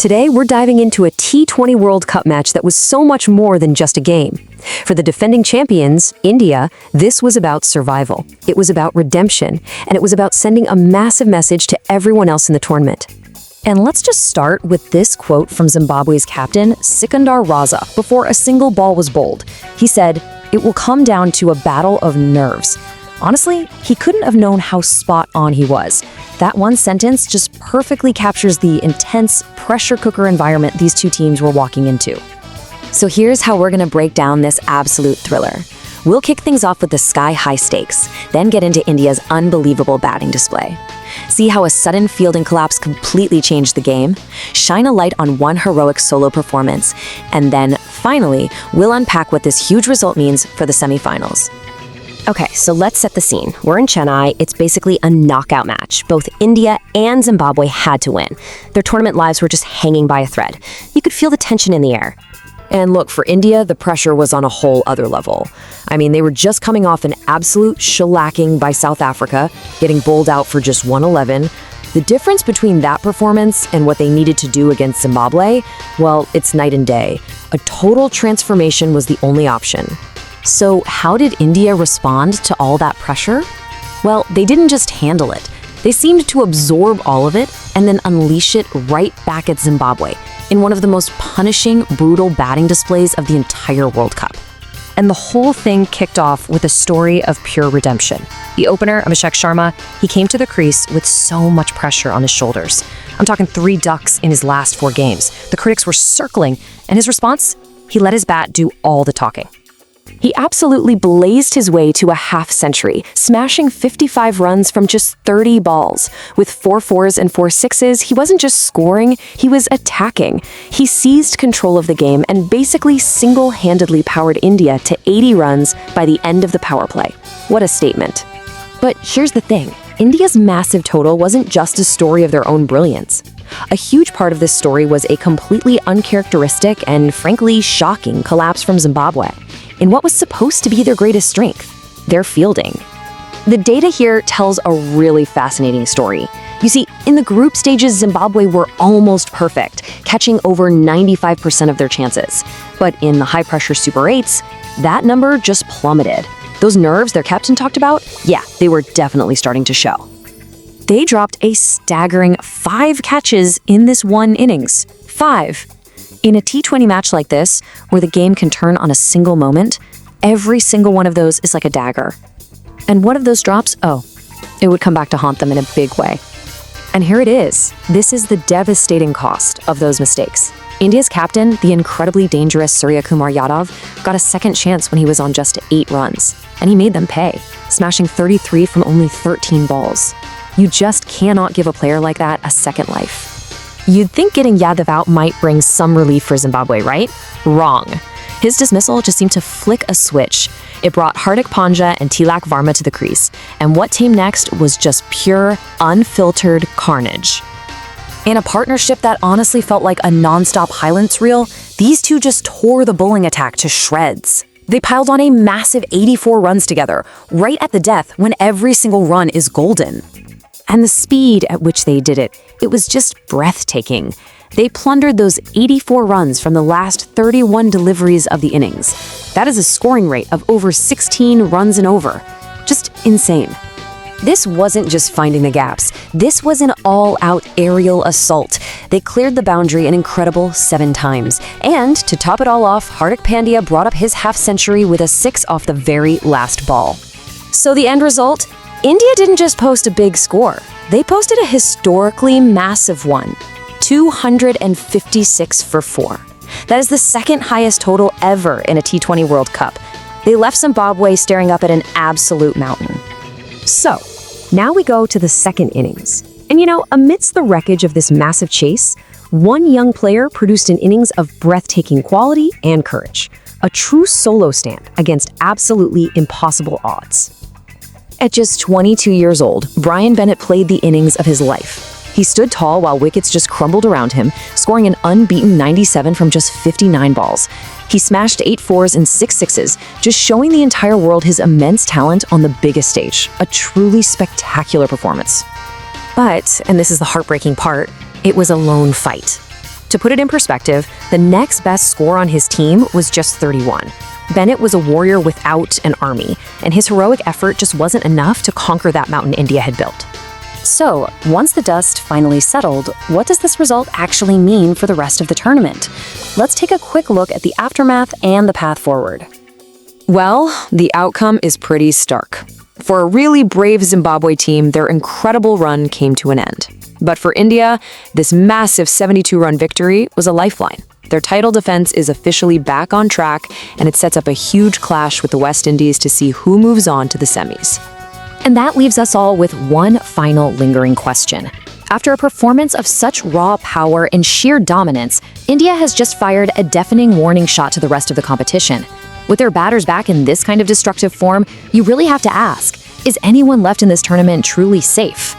Today, we're diving into a T20 World Cup match that was so much more than just a game. For the defending champions, India, this was about survival. It was about redemption, and it was about sending a massive message to everyone else in the tournament. And let's just start with this quote from Zimbabwe's captain, Sikandar Raza, before a single ball was bowled. He said, "It will come down to a battle of nerves." Honestly, he couldn't have known how spot on he was. That one sentence just perfectly captures the intense pressure cooker environment these two teams were walking into. So here's how we're gonna break down this absolute thriller. We'll kick things off with the sky-high stakes, then get into India's unbelievable batting display. See how a sudden fielding collapse completely changed the game, shine a light on one heroic solo performance, and then, finally, we'll unpack what this huge result means for the semifinals. Okay, so let's set the scene. We're in Chennai. It's basically a knockout match. Both India and Zimbabwe had to win. Their tournament lives were just hanging by a thread. You could feel the tension in the air. And look, for India, the pressure was on a whole other level. I mean, they were just coming off an absolute shellacking by South Africa, getting bowled out for just 111. The difference between that performance and what they needed to do against Zimbabwe, well, it's night and day. A total transformation was the only option. So how did India respond to all that pressure? Well, they didn't just handle it. They seemed to absorb all of it and then unleash it right back at Zimbabwe in one of the most punishing, brutal batting displays of the entire World Cup. And the whole thing kicked off with a story of pure redemption. The opener, Abhishek Sharma, he came to the crease with so much pressure on his shoulders. I'm talking 3 ducks in his last 4 games. The critics were circling, and his response? He let his bat do all the talking. He absolutely blazed his way to a half-century, smashing 55 runs from just 30 balls. With 4 fours and 4 sixes, he wasn't just scoring, he was attacking. He seized control of the game and basically single-handedly powered India to 80 runs by the end of the power play. What a statement. But here's the thing. India's massive total wasn't just a story of their own brilliance. A huge part of this story was a completely uncharacteristic and frankly shocking collapse from Zimbabwe in what was supposed to be their greatest strength, their fielding. The data here tells a really fascinating story. You see, in the group stages, Zimbabwe were almost perfect, catching over 95% of their chances. But in the high-pressure Super 8s, that number just plummeted. Those nerves their captain talked about, yeah, they were definitely starting to show. They dropped a staggering 5 catches in this one innings. 5. In a T20 match like this, where the game can turn on a single moment, every single one of those is like a dagger. And one of those drops, oh, it would come back to haunt them in a big way. And here it is. This is the devastating cost of those mistakes. India's captain, the incredibly dangerous Suryakumar Yadav, got a second chance when he was on just 8 runs. And he made them pay, smashing 33 from only 13 balls. You just cannot give a player like that a second life. You'd think getting Yadav out might bring some relief for Zimbabwe, right? Wrong. His dismissal just seemed to flick a switch. It brought Hardik Pandya and Tilak Varma to the crease, and what came next was just pure, unfiltered carnage. In a partnership that honestly felt like a non-stop highlights reel, these two just tore the bowling attack to shreds. They piled on a massive 84 runs together, right at the death when every single run is golden. And the speed at which they did it, it was just breathtaking. They plundered those 84 runs from the last 31 deliveries of the innings. That is a scoring rate of over 16 runs and over. Just insane. This wasn't just finding the gaps. This was an all-out aerial assault. They cleared the boundary an incredible 7 times. And to top it all off, Hardik Pandya brought up his half-century with a 6 off the very last ball. So the end result? India didn't just post a big score. They posted a historically massive one. 256 for 4. That is the second highest total ever in a T20 World Cup. They left Zimbabwe staring up at an absolute mountain. So, now we go to the second innings. And you know, amidst the wreckage of this massive chase, one young player produced an innings of breathtaking quality and courage. A true solo stand against absolutely impossible odds. At just 22 years old, Brian Bennett played the innings of his life. He stood tall while wickets just crumbled around him, scoring an unbeaten 97 from just 59 balls. He smashed 8 fours and 6 sixes, just showing the entire world his immense talent on the biggest stage. A truly spectacular performance. But, and this is the heartbreaking part, it was a lone fight. To put it in perspective, the next best score on his team was just 31. Bennett was a warrior without an army, and his heroic effort just wasn't enough to conquer that mountain India had built. So, once the dust finally settled, what does this result actually mean for the rest of the tournament? Let's take a quick look at the aftermath and the path forward. Well, the outcome is pretty stark. For a really brave Zimbabwe team, their incredible run came to an end. But for India, this massive 72-run victory was a lifeline. Their title defense is officially back on track, and it sets up a huge clash with the West Indies to see who moves on to the semis. And that leaves us all with one final lingering question. After a performance of such raw power and sheer dominance, India has just fired a deafening warning shot to the rest of the competition. With their batters back in this kind of destructive form, you really have to ask, is anyone left in this tournament truly safe?